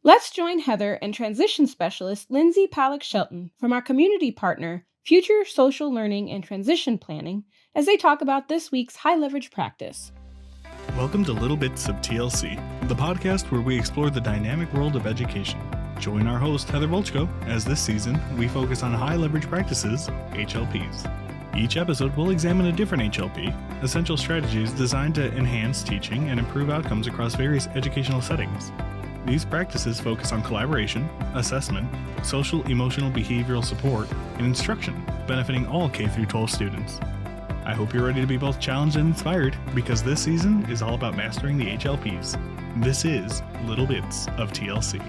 Let's join Heather and transition specialist Lindsay Pollock Shelton from our community partner, Future Social Learning and Transition Planning, as they talk about this week's high leverage practice. Welcome to Little Bits of TLC, the podcast where we explore the dynamic world of education. Join our host, Heather Volchko, as this season we focus on high leverage practices, HLPs. Each episode will examine a different HLP, essential strategies designed to enhance teaching and improve outcomes across various educational settings. These practices focus on collaboration, assessment, social, emotional, behavioral support, and instruction, benefiting all K-12 students. I hope you're ready to be both challenged and inspired, because this season is all about mastering the HLPs. This is Little Bits of TLC.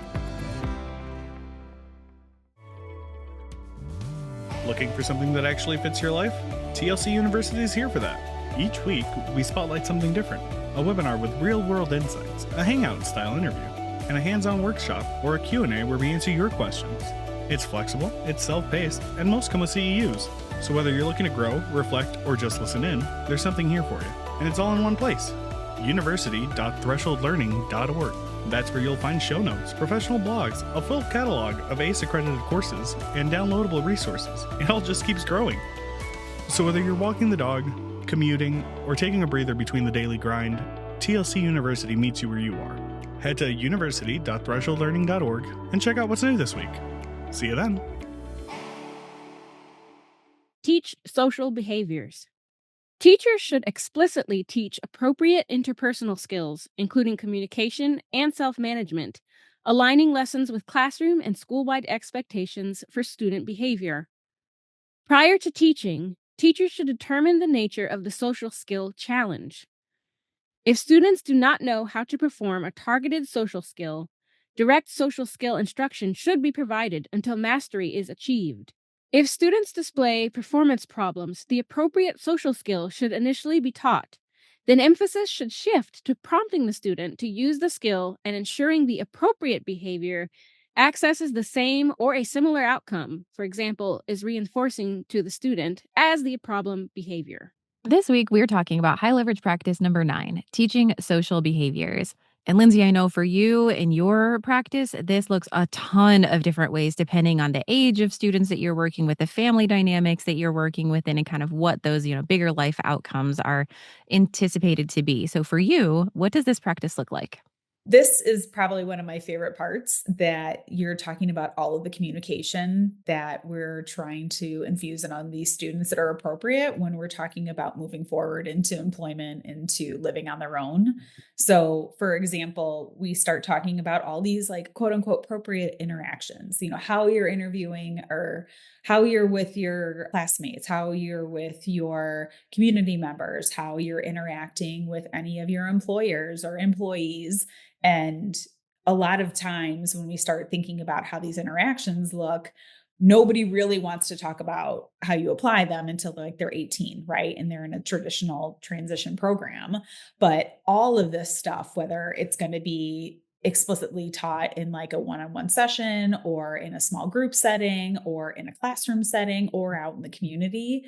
Looking for something that actually fits your life? TLC University is here for that. Each week, we spotlight something different. A webinar with real-world insights, a hangout-style interview, and a hands-on workshop or a Q&A where we answer your questions. It's flexible, it's self-paced, and most come with CEUs. So whether you're looking to grow, reflect, or just listen in, there's something here for you. And it's all in one place. university.thresholdlearning.org. That's where you'll find show notes, professional blogs, a full catalog of ACE-accredited courses, and downloadable resources. It all just keeps growing. So whether you're walking the dog, commuting, or taking a breather between the daily grind, TLC University meets you where you are. Head to university.thresholdlearning.org and check out what's new this week. See you then. Teach social behaviors. Teachers should explicitly teach appropriate interpersonal skills, including communication and self-management, aligning lessons with classroom and school-wide expectations for student behavior. Prior to teaching, teachers should determine the nature of the social skill challenge. If students do not know how to perform a targeted social skill, direct social skill instruction should be provided until mastery is achieved. If students display performance problems, the appropriate social skill should initially be taught. Then emphasis should shift to prompting the student to use the skill and ensuring the appropriate behavior accesses the same or a similar outcome, for example, is reinforcing to the student as the problem behavior. This week, we're talking about high leverage practice number 9, teaching social behaviors. And Lindsay, I know for you in your practice, this looks a ton of different ways depending on the age of students that you're working with, the family dynamics that you're working with, and kind of what those, bigger life outcomes are anticipated to be. So for you, what does this practice look like? This is probably one of my favorite parts, that you're talking about all of the communication that we're trying to infuse in on these students that are appropriate when we're talking about moving forward into employment, into living on their own. So, for example, we start talking about all these like quote unquote appropriate interactions, how you're interviewing or how you're with your classmates, how you're with your community members, how you're interacting with any of your employers or employees. And a lot of times when we start thinking about how these interactions look, nobody really wants to talk about how you apply them until they're 18, right? And they're in a traditional transition program. But all of this stuff, whether it's going to be explicitly taught in like a one-on-one session or in a small group setting or in a classroom setting or out in the community,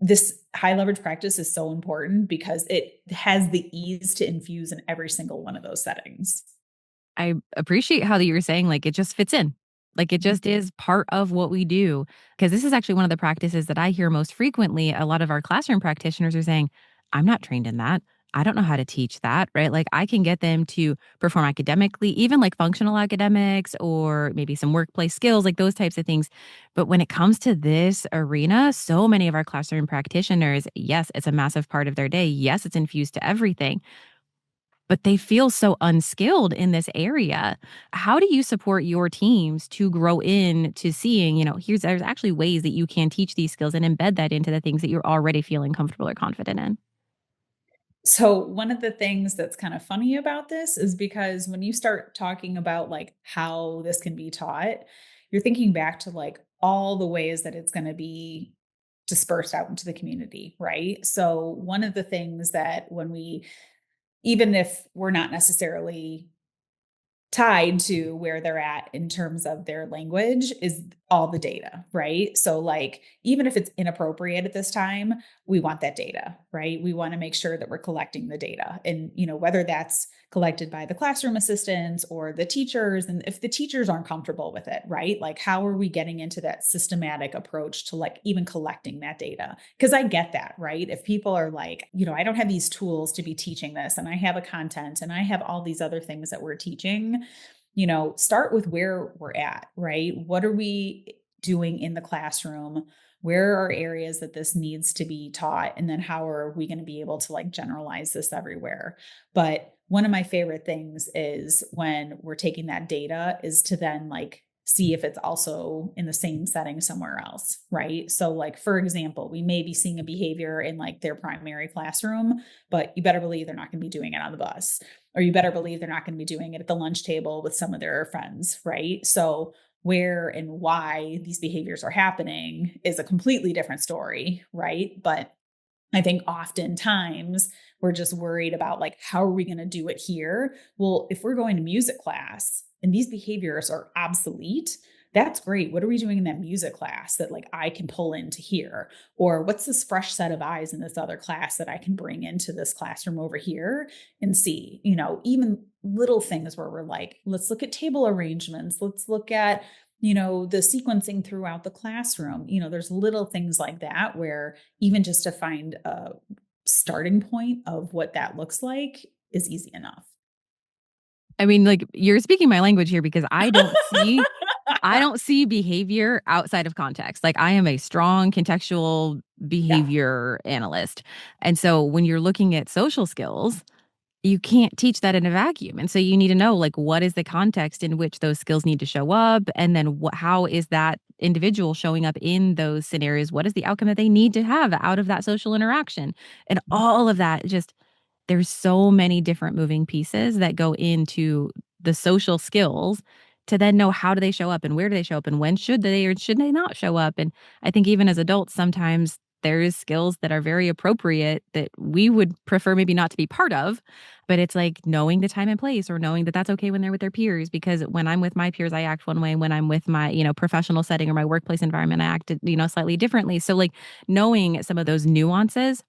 this high leverage practice is so important because it has the ease to infuse in every single one of those settings. I appreciate how that you're saying, like, it just fits in. Like, it just is part of what we do. Because this is actually one of the practices that I hear most frequently. A lot of our classroom practitioners are saying, I'm not trained in that. I don't know how to teach that, right? Like, I can get them to perform academically, even like functional academics or maybe some workplace skills, like those types of things. But when it comes to this arena, so many of our classroom practitioners, yes, it's a massive part of their day. Yes, it's infused to everything, but they feel so unskilled in this area. How do you support your teams to grow into seeing, there's actually ways that you can teach these skills and embed that into the things that you're already feeling comfortable or confident in? So one of the things that's kind of funny about this is because when you start talking about like how this can be taught, you're thinking back to like all the ways that it's going to be dispersed out into the community, right? So one of the things that even if we're not necessarily tied to where they're at in terms of their language, is all the data, right? So like even if it's inappropriate at this time, we want that data, right? We want to make sure that we're collecting the data. And whether that's collected by the classroom assistants or the teachers, and if the teachers aren't comfortable with it, right? Like how are we getting into that systematic approach to like even collecting that data? Because I get that, right? If people are like, I don't have these tools to be teaching this and I have a content and I have all these other things that we're teaching, start with where we're at, right? What are we doing in the classroom? Where are areas that this needs to be taught? And then how are we going to be able to like generalize this everywhere? But one of my favorite things is when we're taking that data is to then like see if it's also in the same setting somewhere else, right? So like, for example, we may be seeing a behavior in like their primary classroom, but you better believe they're not going to be doing it on the bus, or you better believe they're not going to be doing it at the lunch table with some of their friends, right? So where and why these behaviors are happening is a completely different story, right? But I think oftentimes we're just worried about like, how are we going to do it here? Well, if we're going to music class and these behaviors are obsolete, that's great. What are we doing in that music class that like I can pull into here? Or what's this fresh set of eyes in this other class that I can bring into this classroom over here and see, even little things where we're like, let's look at table arrangements. Let's look at the sequencing throughout the classroom. There's little things like that where even just to find a starting point of what that looks like is easy enough. I mean, like, you're speaking my language here because I don't see behavior outside of context. Like, I am a strong contextual Yeah. behavior analyst. And so when you're looking at social skills, you can't teach that in a vacuum. And so you need to know, like, what is the context in which those skills need to show up? And then how is that individual showing up in those scenarios? What is the outcome that they need to have out of that social interaction? And all of that, just there's so many different moving pieces that go into the social skills to then know how do they show up and where do they show up and when should they or should they not show up. And I think even as adults, sometimes there's skills that are very appropriate that we would prefer maybe not to be part of, but it's like knowing the time and place or knowing that that's okay when they're with their peers, because when I'm with my peers I act one way, when I'm with my professional setting or my workplace environment I act slightly differently. So like knowing some of those nuances,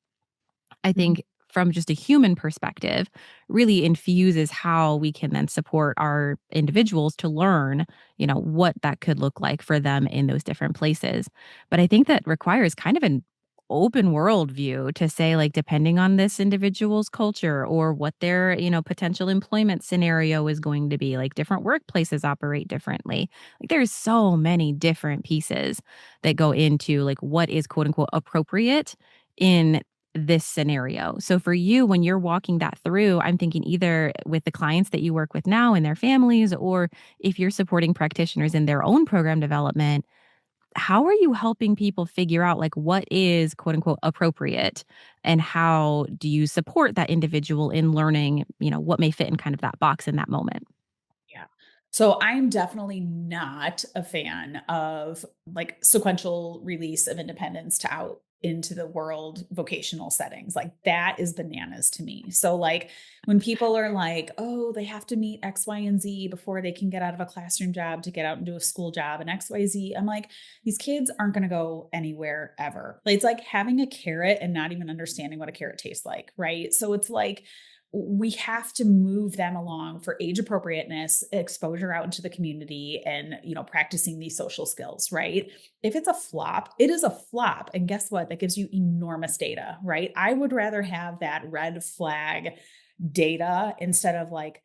I Mhm. think from just a human perspective, really infuses how we can then support our individuals to learn, what that could look like for them in those different places. But I think that requires kind of an open world view to say, like, depending on this individual's culture or what their, potential employment scenario is going to be, like different workplaces operate differently. Like there's so many different pieces that go into like what is quote unquote appropriate in this scenario. So for you, when you're walking that through, I'm thinking either with the clients that you work with now and their families, or if you're supporting practitioners in their own program development, how are you helping people figure out like what is quote unquote appropriate and how do you support that individual in learning, what may fit in kind of that box in that moment? Yeah. So I'm definitely not a fan of like sequential release of independence to out into the world vocational settings. Like that is bananas to me. So like when people are like, "Oh, they have to meet X, Y, and Z before they can get out of a classroom job to get out and do a school job and X, Y, Z." I'm like, these kids aren't going to go anywhere ever. Like, it's like having a carrot and not even understanding what a carrot tastes like, right? So it's like we have to move them along for age appropriateness, exposure out into the community, and practicing these social skills, right? If it's a flop, it is a flop, and guess what, that gives you enormous data, right? I would rather have that red flag data instead of like,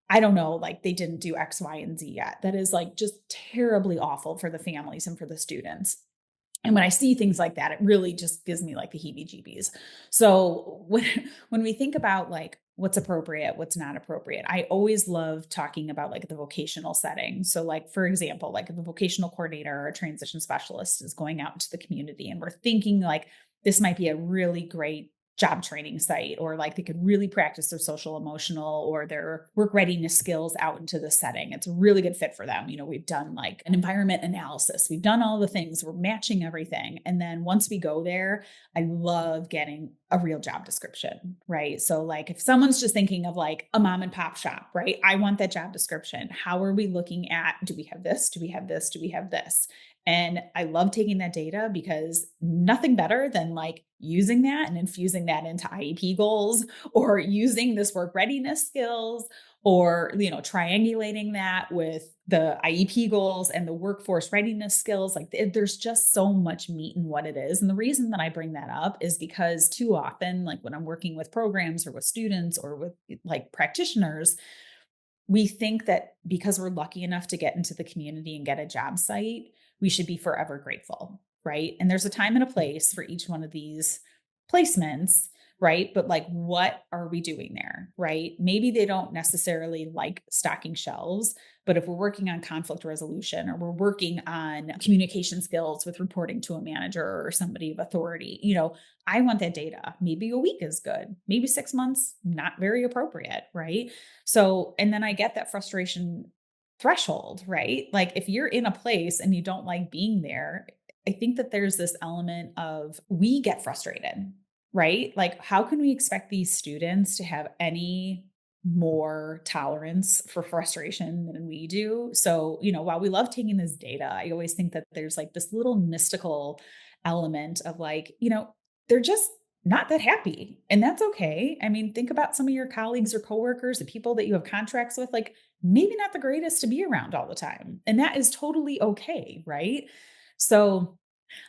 I don't know, like they didn't do X, Y, and Z yet. That is like just terribly awful for the families and for the students. And when I see things like that, it really just gives me like the heebie-jeebies. So when we think about like what's appropriate, what's not appropriate, I always love talking about like the vocational setting. So like for example, like if a vocational coordinator or a transition specialist is going out into the community and we're thinking like this might be a really great job training site, or like they could really practice their social emotional or their work readiness skills out into the setting. It's a really good fit for them. We've done like an environment analysis. We've done all the things. We're matching everything. And then once we go there, I love getting a real job description, right? So like if someone's just thinking of like a mom and pop shop, right? I want that job description. How are we looking at, do we have this? Do we have this? Do we have this? And I love taking that data because nothing better than like using that and infusing that into IEP goals, or using this work readiness skills, or triangulating that with the IEP goals and the workforce readiness skills. Like there's just so much meat in what it is. And the reason that I bring that up is because too often, like when I'm working with programs or with students or with like practitioners, we think that because we're lucky enough to get into the community and get a job site, we should be forever grateful, right? And there's a time and a place for each one of these placements, right? But like, what are we doing there, right? Maybe they don't necessarily like stocking shelves, but if we're working on conflict resolution, or we're working on communication skills with reporting to a manager or somebody of authority, I want that data. Maybe a week is good. Maybe 6 months, not very appropriate, right? So, and then I get that frustration threshold, right? Like if you're in a place and you don't like being there, I think that there's this element of we get frustrated, right? Like, how can we expect these students to have any more tolerance for frustration than we do? So, while we love taking this data, I always think that there's like this little mystical element of like, they're just not that happy. And that's okay. I mean, think about some of your colleagues or coworkers, the people that you have contracts with, like maybe not the greatest to be around all the time. And that is totally okay. Right. So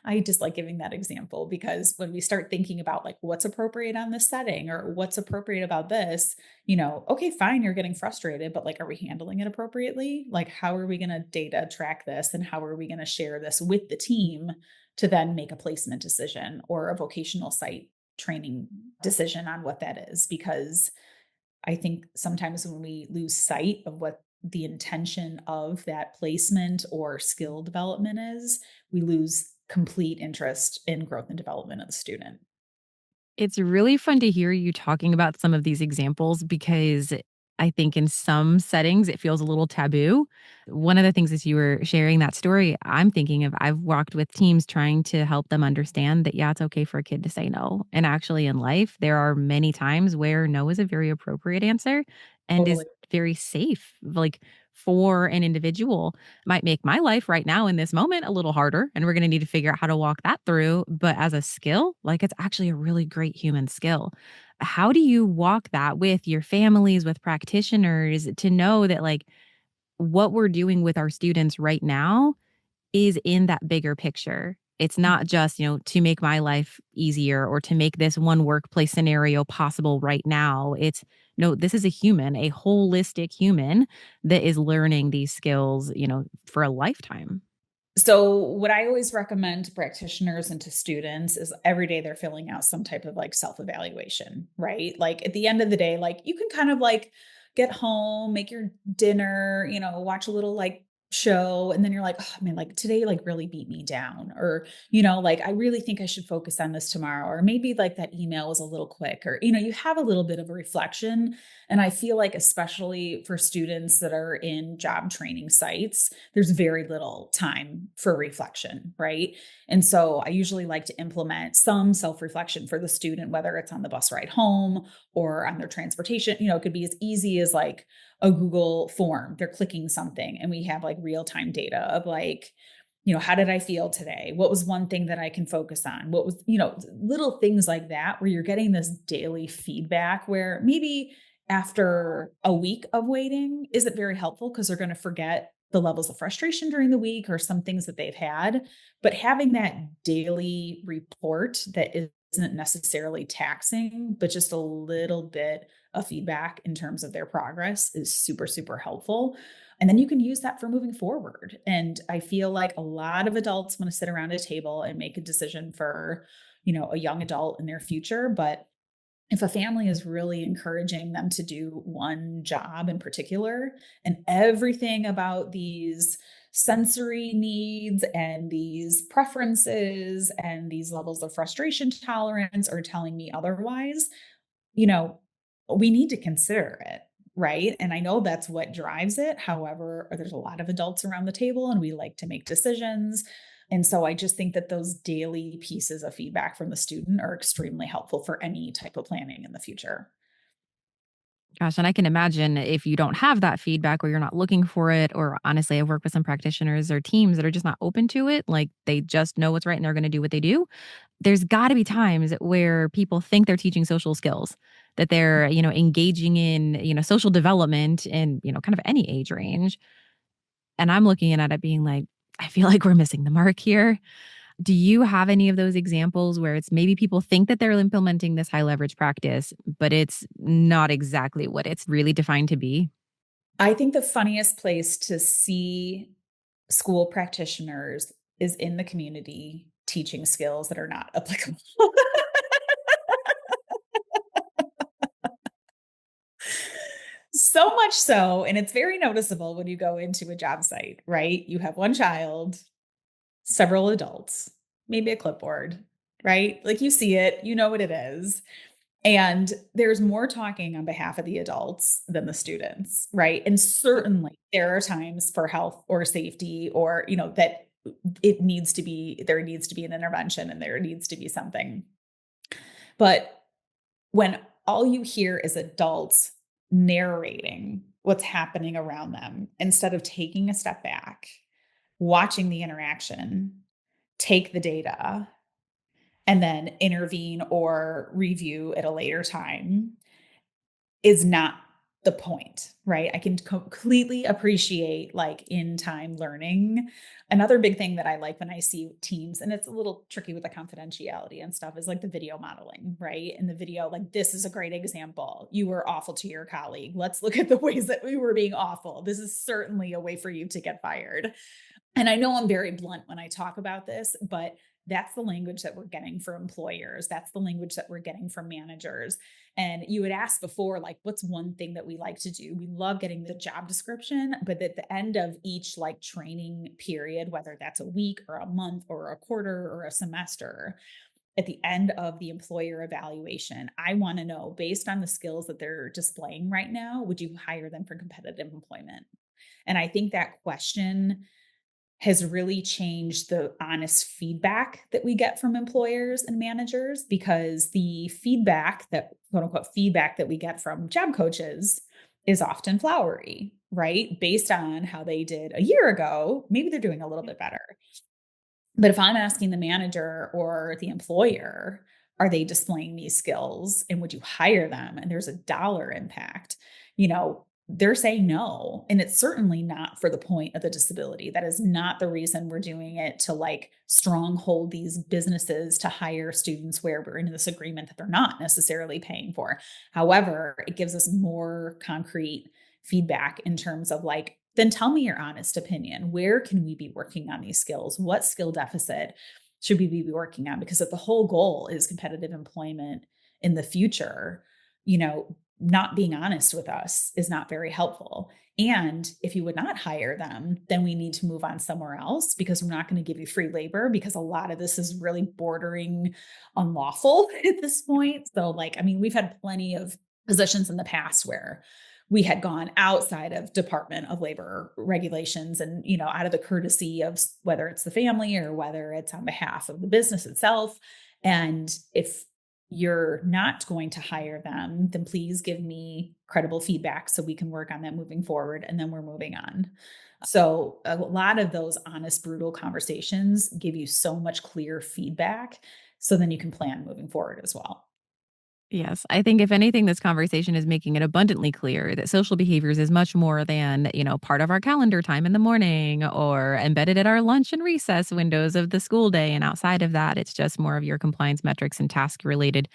I just like giving that example because when we start thinking about like what's appropriate on this setting or what's appropriate about this, okay, fine, you're getting frustrated, but like, are we handling it appropriately? Like, how are we going to data track this and how are we going to share this with the team to then make a placement decision or a vocational site training decision on what that is? Because I think sometimes when we lose sight of what the intention of that placement or skill development is, we lose complete interest in growth and development of the student. It's really fun to hear you talking about some of these examples because I think in some settings it feels a little taboo. One of the things as you were sharing that story, I'm thinking of I've walked with teams trying to help them understand that, yeah, it's okay for a kid to say no. And actually, in life, there are many times where no is a very appropriate answer and is Totally. very safe. Like for an individual, might make my life right now in this moment a little harder. And we're going to need to figure out how to walk that through. But as a skill, like it's actually a really great human skill. How do you walk that with your families, with practitioners to know that, like, what we're doing with our students right now is in that bigger picture? It's not just, to make my life easier or to make this one workplace scenario possible right now. It's no, this is a human, a holistic human that is learning these skills, for a lifetime. So, what I always recommend to practitioners and to students is every day they're filling out some type of like self evaluation, right? Like at the end of the day, like you can kind of like get home, make your dinner, watch a little like show. And then you're like, oh man, like today, like really beat me down. Or, like I really think I should focus on this tomorrow. Or maybe like that email was a little quick, or, you have a little bit of a reflection. And I feel like, especially for students that are in job training sites, there's very little time for reflection, right? And so I usually like to implement some self reflection for the student, whether it's on the bus ride home or on their transportation. It could be as easy as like a Google form. They're clicking something and we have like real time data of like, how did I feel today? What was one thing that I can focus on? What was, little things like that where you're getting this daily feedback where maybe after a week of waiting isn't very helpful because they're going to forget the levels of frustration during the week or some things that they've had. But having that daily report that isn't necessarily taxing, but just a little bit of feedback in terms of their progress is super, super helpful. And then you can use that for moving forward. And I feel like a lot of adults want to sit around a table and make a decision for, a young adult in their future. But if a family is really encouraging them to do one job in particular, and everything about these sensory needs and these preferences and these levels of frustration tolerance are telling me otherwise, you know, we need to consider it. Right. And I know that's what drives it. However, there's a lot of adults around the table and we like to make decisions. And so I just think that those daily pieces of feedback from the student are extremely helpful for any type of planning in the future. Gosh, and I can imagine if you don't have that feedback or you're not looking for it, or honestly, I've worked with some practitioners or teams that are just not open to it. Like they just know what's right and they're going to do what they do. There's got to be times where people think they're teaching social skills, that they're, engaging in, social development in, kind of any age range. And I'm looking at it being like, I feel like we're missing the mark here. Do you have any of those examples where it's maybe people think that they're implementing this high leverage practice, but it's not exactly what it's really defined to be? I think the funniest place to see school practitioners is in the community teaching skills that are not applicable. So much so, and it's very noticeable when you go into a job site, right? You have one child, several adults, maybe a clipboard, right? Like you see it, you know what it is. And there's more talking on behalf of the adults than the students, right? And certainly there are times for health or safety or, that there needs to be an intervention and there needs to be something. But when all you hear is adults narrating what's happening around them instead of taking a step back, watching the interaction, take the data, and then intervene or review at a later time is not the point, right? I can completely appreciate like in time learning. Another big thing that I like when I see teams, and it's a little tricky with the confidentiality and stuff, is like the video modeling, right? In the video, like, this is a great example. You were awful to your colleague. Let's look at the ways that we were being awful. This is certainly a way for you to get fired. And I know I'm very blunt when I talk about this, but that's the language that we're getting for employers. That's the language that we're getting from managers. And you had asked before, like, what's one thing that we like to do? We love getting the job description, but at the end of each like training period, whether that's a week or a month or a quarter or a semester, at the end of the employer evaluation, I want to know, based on the skills that they're displaying right now, would you hire them for competitive employment? And I think that question has really changed the honest feedback that we get from employers and managers, because the feedback that, quote unquote, feedback that we get from job coaches is often flowery, right? Based on how they did a year ago, maybe they're doing a little bit better. But if I'm asking the manager or the employer, are they displaying these skills and would you hire them? And there's a dollar impact, they're saying no. And it's certainly not for the point of the disability. That is not the reason we're doing it, to like stronghold these businesses to hire students where we're in this agreement that they're not necessarily paying for. However, it gives us more concrete feedback in terms of like, then tell me your honest opinion. Where can we be working on these skills? What skill deficit should we be working on? Because if the whole goal is competitive employment in the future, not being honest with us is not very helpful. And if you would not hire them, then we need to move on somewhere else, because we're not going to give you free labor, because a lot of this is really bordering unlawful at this point. So we've had plenty of positions in the past where we had gone outside of Department of Labor regulations and, out of the courtesy of whether it's the family or whether it's on behalf of the business itself. And if you're not going to hire them, then please give me credible feedback so we can work on that moving forward. And then we're moving on. So a lot of those honest, brutal conversations give you so much clear feedback. So then you can plan moving forward as well. Yes. I think if anything, this conversation is making it abundantly clear that social behaviors is much more than, part of our calendar time in the morning or embedded at our lunch and recess windows of the school day. And outside of that, it's just more of your compliance metrics and task related,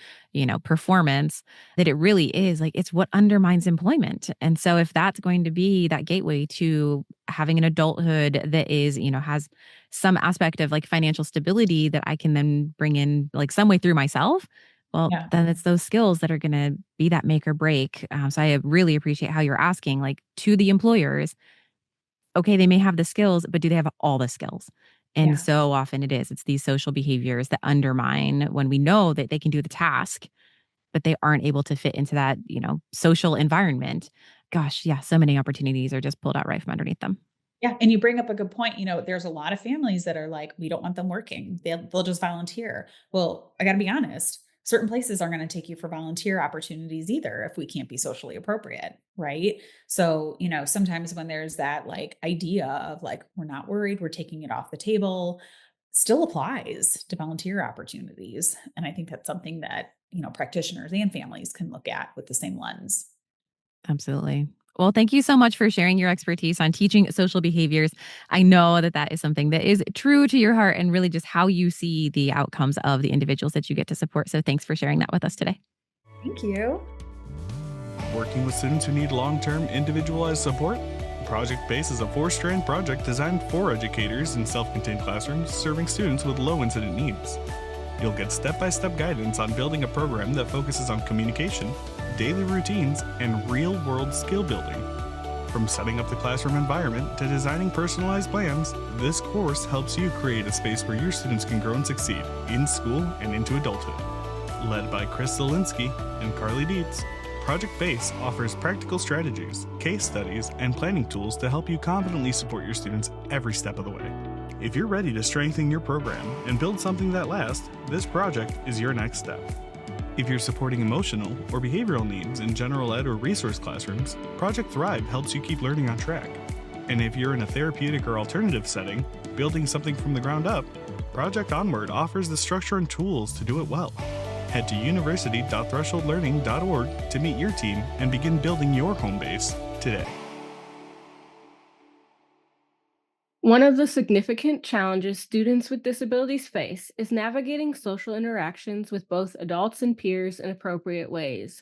performance, that it really is like, it's what undermines employment. And so if that's going to be that gateway to having an adulthood that is, has some aspect of like financial stability that I can then bring in like some way through myself, well, Yeah. then it's those skills that are going to be that make or break. So I really appreciate how you're asking, like, to the employers, okay, they may have the skills, but do they have all the skills? And Yeah. so often it's these social behaviors that undermine when we know that they can do the task, but they aren't able to fit into that, social environment. Gosh, yeah, so many opportunities are just pulled out right from underneath them. Yeah, and you bring up a good point. There's a lot of families that are like, we don't want them working. They'll just volunteer. Well, I got to be honest. Certain places aren't going to take you for volunteer opportunities either if we can't be socially appropriate, right? So, sometimes when there's that like idea of like, we're not worried, we're taking it off the table, still applies to volunteer opportunities. And I think that's something that, practitioners and families can look at with the same lens. Absolutely. Well, thank you so much for sharing your expertise on teaching social behaviors. I know that that is something that is true to your heart and really just how you see the outcomes of the individuals that you get to support. So thanks for sharing that with us today. Thank you. Working with students who need long-term individualized support? Project Base is a 4-strand project designed for educators in self-contained classrooms serving students with low-incident needs. You'll get step-by-step guidance on building a program that focuses on communication, daily routines, and real-world skill building. From setting up the classroom environment to designing personalized plans, this course helps you create a space where your students can grow and succeed in school and into adulthood. Led by Chris Zielinski and Carly Dietz, Project Base offers practical strategies, case studies, and planning tools to help you confidently support your students every step of the way. If you're ready to strengthen your program and build something that lasts, this project is your next step. If you're supporting emotional or behavioral needs in general ed or resource classrooms, Project Thrive helps you keep learning on track. And if you're in a therapeutic or alternative setting, building something from the ground up, Project Onward offers the structure and tools to do it well. Head to university.thresholdlearning.org to meet your team and begin building your home base today. One of the significant challenges students with disabilities face is navigating social interactions with both adults and peers in appropriate ways.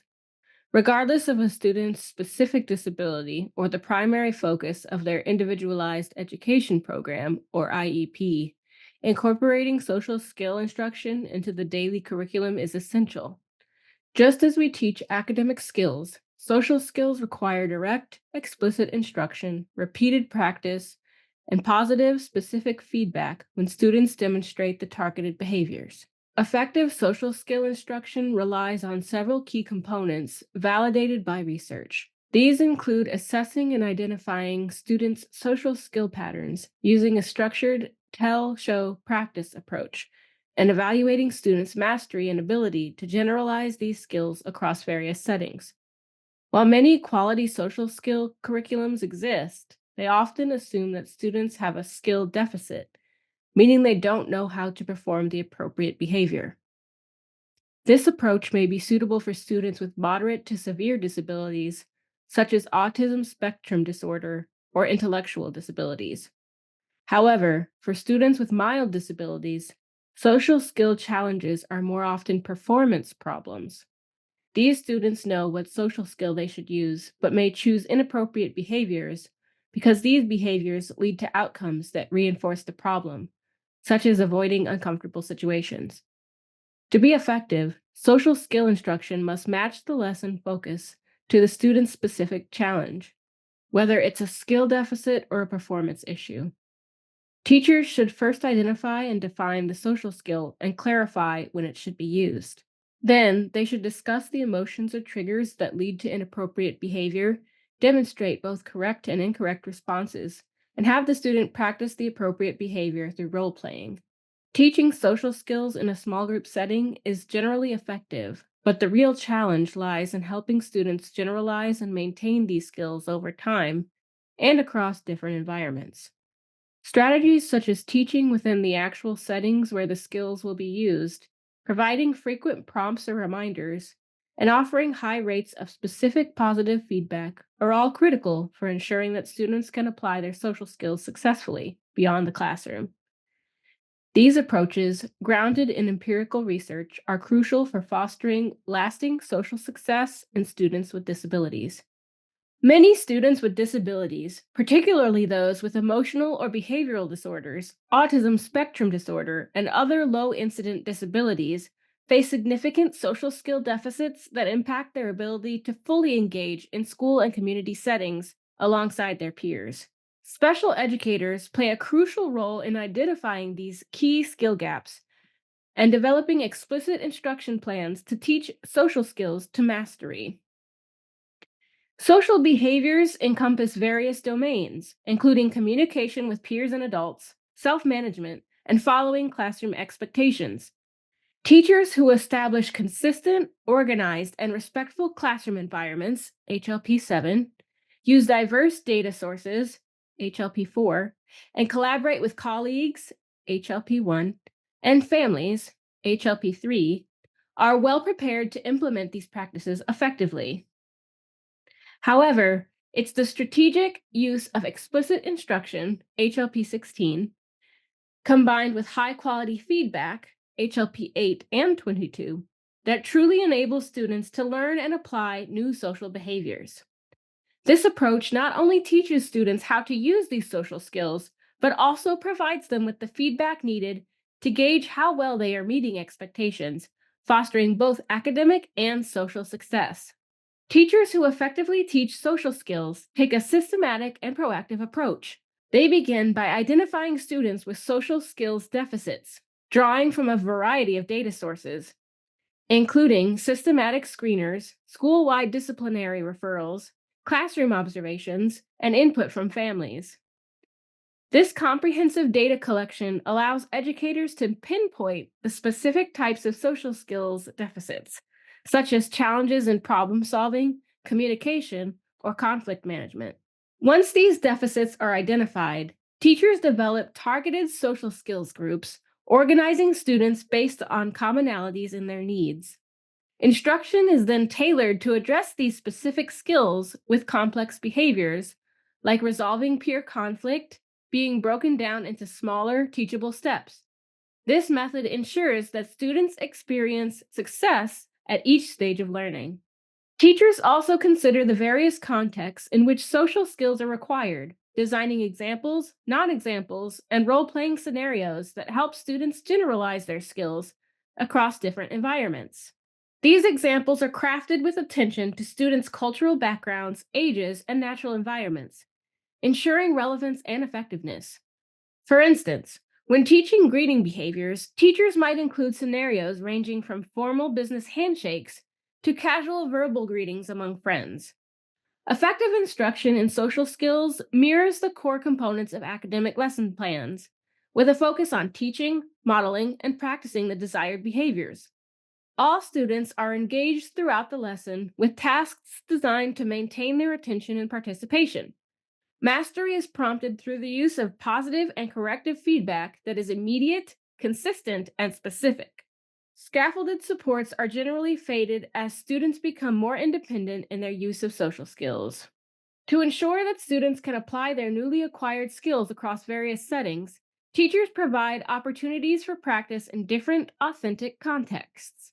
Regardless of a student's specific disability or the primary focus of their individualized education program, or IEP, incorporating social skill instruction into the daily curriculum is essential. Just as we teach academic skills, social skills require direct, explicit instruction, repeated practice, and positive, specific feedback when students demonstrate the targeted behaviors. Effective social skill instruction relies on several key components validated by research. These include assessing and identifying students' social skill patterns using a structured tell, show, practice approach, and evaluating students' mastery and ability to generalize these skills across various settings. While many quality social skill curriculums exist, they often assume that students have a skill deficit, meaning they don't know how to perform the appropriate behavior. This approach may be suitable for students with moderate to severe disabilities, such as autism spectrum disorder or intellectual disabilities. However, for students with mild disabilities, social skill challenges are more often performance problems. These students know what social skill they should use, but may choose inappropriate behaviors because these behaviors lead to outcomes that reinforce the problem, such as avoiding uncomfortable situations. To be effective, social skill instruction must match the lesson focus to the student's specific challenge, whether it's a skill deficit or a performance issue. Teachers should first identify and define the social skill and clarify when it should be used. Then, they should discuss the emotions or triggers that lead to inappropriate behavior, demonstrate both correct and incorrect responses, and have the student practice the appropriate behavior through role playing. Teaching social skills in a small group setting is generally effective, but the real challenge lies in helping students generalize and maintain these skills over time and across different environments. Strategies such as teaching within the actual settings where the skills will be used, providing frequent prompts or reminders, and offering high rates of specific positive feedback are all critical for ensuring that students can apply their social skills successfully beyond the classroom. These approaches, grounded in empirical research, are crucial for fostering lasting social success in students with disabilities. Many students with disabilities, particularly those with emotional or behavioral disorders, autism spectrum disorder, and other low incident disabilities, face significant social skill deficits that impact their ability to fully engage in school and community settings alongside their peers. Special educators play a crucial role in identifying these key skill gaps and developing explicit instruction plans to teach social skills to mastery. Social behaviors encompass various domains, including communication with peers and adults, self management, and following classroom expectations. Teachers who establish consistent, organized, and respectful classroom environments, HLP 7, use diverse data sources, HLP 4, and collaborate with colleagues, HLP 1, and families, HLP 3, are well prepared to implement these practices effectively. However, it's the strategic use of explicit instruction, HLP 16, combined with high quality feedback, HLP 8 and 22, that truly enables students to learn and apply new social behaviors. This approach not only teaches students how to use these social skills, but also provides them with the feedback needed to gauge how well they are meeting expectations, fostering both academic and social success. Teachers who effectively teach social skills take a systematic and proactive approach. They begin by identifying students with social skills deficits, drawing from a variety of data sources, including systematic screeners, school wide disciplinary referrals, classroom observations, and input from families. This comprehensive data collection allows educators to pinpoint the specific types of social skills deficits, such as challenges in problem solving, communication, or conflict management. Once these deficits are identified, teachers develop targeted social skills groups, organizing students based on commonalities in their needs. Instruction is then tailored to address these specific skills with complex behaviors, like resolving peer conflict, being broken down into smaller, teachable steps. This method ensures that students experience success at each stage of learning. Teachers also consider the various contexts in which social skills are required, designing examples, non examples, and role playing scenarios that help students generalize their skills across different environments. These examples are crafted with attention to students' cultural backgrounds, ages, and natural environments, ensuring relevance and effectiveness. For instance, when teaching greeting behaviors, teachers might include scenarios ranging from formal business handshakes to casual verbal greetings among friends. Effective instruction in social skills mirrors the core components of academic lesson plans, with a focus on teaching, modeling, and practicing the desired behaviors. All students are engaged throughout the lesson with tasks designed to maintain their attention and participation. Mastery is prompted through the use of positive and corrective feedback that is immediate, consistent, and specific. Scaffolded supports are generally faded as students become more independent in their use of social skills. To ensure that students can apply their newly acquired skills across various settings, teachers provide opportunities for practice in different, authentic contexts.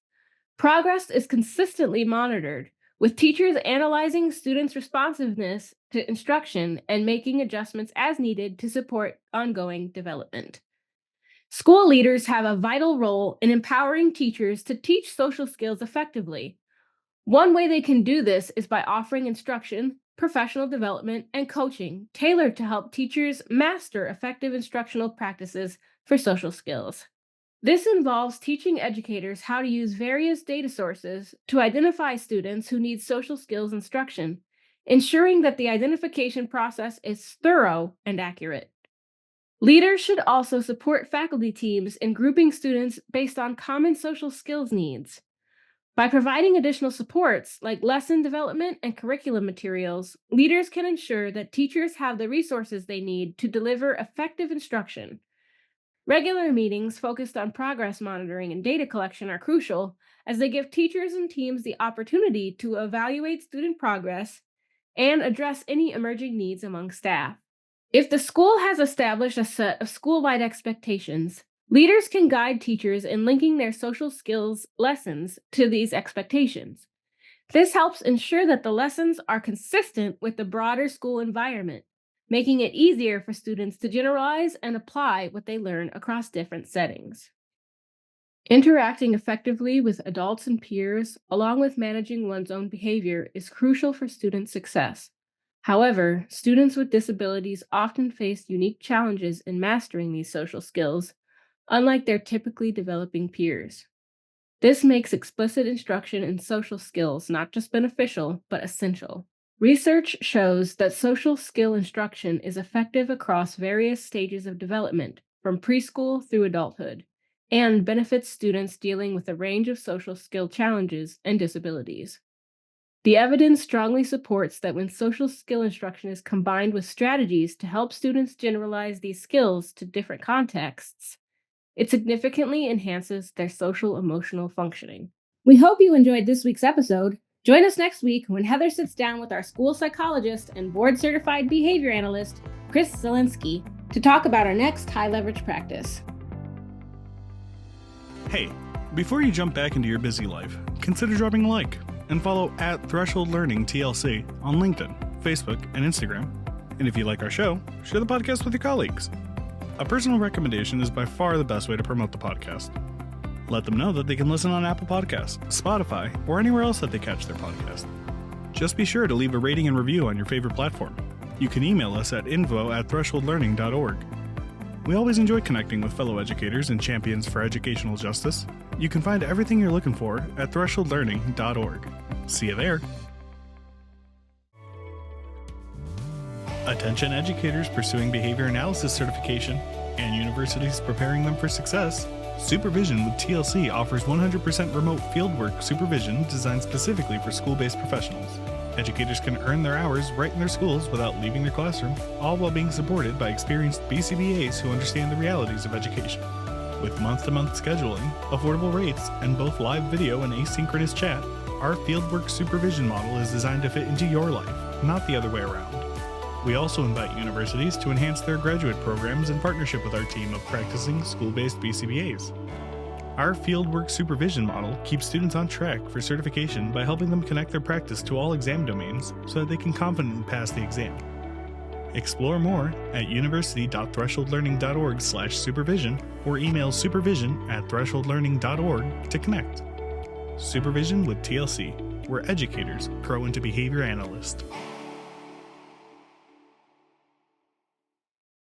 Progress is consistently monitored, with teachers analyzing students' responsiveness to instruction and making adjustments as needed to support ongoing development. School leaders have a vital role in empowering teachers to teach social skills effectively. One way they can do this is by offering instruction, professional development, and coaching tailored to help teachers master effective instructional practices for social skills. This involves teaching educators how to use various data sources to identify students who need social skills instruction, ensuring that the identification process is thorough and accurate. Leaders should also support faculty teams in grouping students based on common social skills needs. By providing additional supports like lesson development and curriculum materials, leaders can ensure that teachers have the resources they need to deliver effective instruction. Regular meetings focused on progress monitoring and data collection are crucial as they give teachers and teams the opportunity to evaluate student progress and address any emerging needs among staff. If the school has established a set of school-wide expectations, leaders can guide teachers in linking their social skills lessons to these expectations. This helps ensure that the lessons are consistent with the broader school environment, making it easier for students to generalize and apply what they learn across different settings. Interacting effectively with adults and peers, along with managing one's own behavior, is crucial for student success. However, students with disabilities often face unique challenges in mastering these social skills, unlike their typically developing peers. This makes explicit instruction in social skills not just beneficial, but essential. Research shows that social skill instruction is effective across various stages of development, from preschool through adulthood, and benefits students dealing with a range of social skill challenges and disabilities. The evidence strongly supports that when social skill instruction is combined with strategies to help students generalize these skills to different contexts, it significantly enhances their social emotional functioning. We hope you enjoyed this week's episode. Join us next week when Heather sits down with our school psychologist and board certified behavior analyst, Chris Zielinski, to talk about our next high leverage practice. Hey, before you jump back into your busy life, consider dropping a like and follow at Threshold Learning TLC on LinkedIn, Facebook, and Instagram. And if you like our show, share the podcast with your colleagues. A personal recommendation is by far the best way to promote the podcast. Let them know that they can listen on Apple Podcasts, Spotify, or anywhere else that they catch their podcast. Just be sure to leave a rating and review on your favorite platform. You can email us at info@thresholdlearning.org. We always enjoy connecting with fellow educators and champions for educational justice. You can find everything you're looking for at thresholdlearning.org. See you there. Attention educators pursuing behavior analysis certification and universities preparing them for success. Supervision with TLC offers 100% remote fieldwork supervision designed specifically for school-based professionals. Educators can earn their hours right in their schools without leaving their classroom, all while being supported by experienced BCBAs who understand the realities of education. With month-to-month scheduling, affordable rates, and both live video and asynchronous chat, our fieldwork supervision model is designed to fit into your life, not the other way around. We also invite universities to enhance their graduate programs in partnership with our team of practicing school-based BCBAs. Our fieldwork supervision model keeps students on track for certification by helping them connect their practice to all exam domains so that they can confidently pass the exam. Explore more at university.thresholdlearning.org/supervision or email supervision@thresholdlearning.org to connect. Supervision with TLC, where educators grow into behavior analysts.